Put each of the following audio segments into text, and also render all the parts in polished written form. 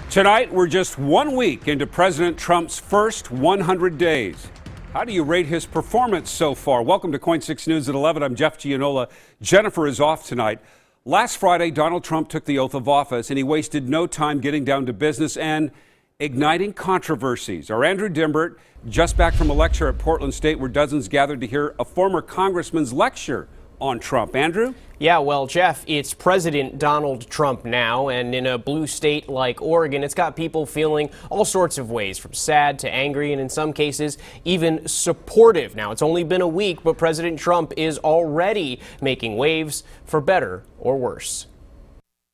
Tonight, we're just 1 week into President Trump's first 100 days. How do you rate his performance so far? Welcome to KOIN 6 News at 11. I'm Jeff Gianola. Jennifer is off tonight. Last Friday, Donald Trump took the oath of office, and he wasted no time getting down to business and igniting controversies. Our Andrew Dymburt, just back from a lecture at Portland State where dozens gathered to hear a former congressman's lecture on Trump. Andrew? Yeah, well, Jeff, it's President Donald Trump now, and in a blue state like Oregon, it's got people feeling all sorts of ways, from sad to angry, and in some cases, even supportive. Now, it's only been a week, but President Trump is already making waves, for better or worse.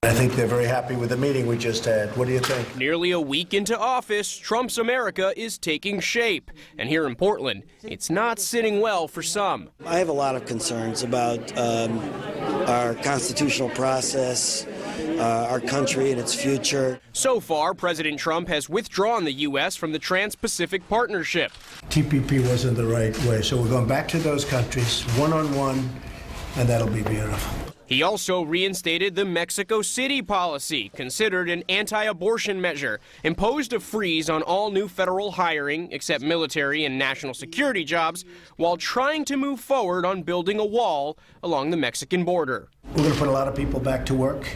I think they're very happy with the meeting we just had. What do you think? Nearly a week into office, Trump's America is taking shape. And here in Portland, it's not sitting well for some. I have a lot of concerns about our constitutional process, our country and its future. So far, President Trump has withdrawn the U.S. from the Trans-Pacific Partnership. TPP wasn't the right way, so we're going back to those countries, one-on-one, and that'll be beautiful. He also reinstated the Mexico City policy, considered an anti-abortion measure, imposed a freeze on all new federal hiring except military and national security jobs, while trying to move forward on building a wall along the Mexican border. We're going to put a lot of people back to work.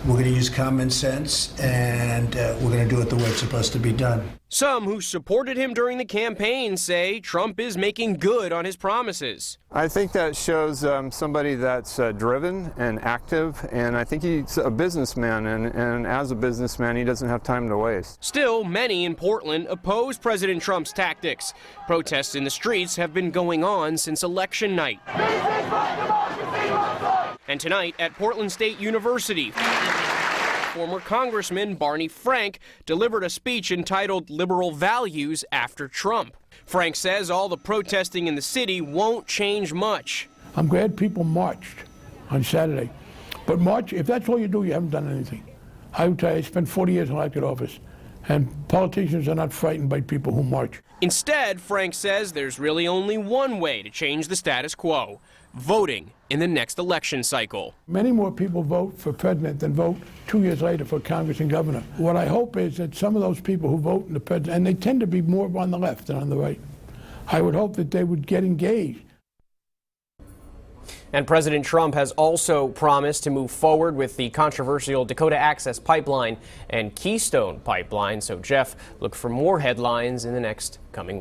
We're going to use common sense, and we're going to do it the way it's supposed to be done. Some who supported him during the campaign say Trump is making good on his promises. I think that shows somebody that's driven and active, and I think he's a businessman, and as a businessman, he doesn't have time to waste. Still, many in Portland oppose President Trump's tactics. Protests in the streets have been going on since election night. And tonight at Portland State University, former Congressman Barney Frank delivered a speech entitled Liberal Values After Trump. Frank says all the protesting in the city won't change much. I'm glad people marched on Saturday. But march, if that's all you do, you haven't done anything. I would tell you, I spent 40 years in elected office, and politicians are not frightened by people who march. Instead, Frank says there's really only one way to change the status quo: voting in the next election cycle. Many more people vote for president than vote 2 years later for Congress and governor. What I hope is that some of those people who vote in the president, and they tend to be more on the left than on the right, I would hope that they would get engaged. And President Trump has also promised to move forward with the controversial Dakota Access Pipeline and Keystone Pipeline. So, Jeff, look for more headlines in the next coming week.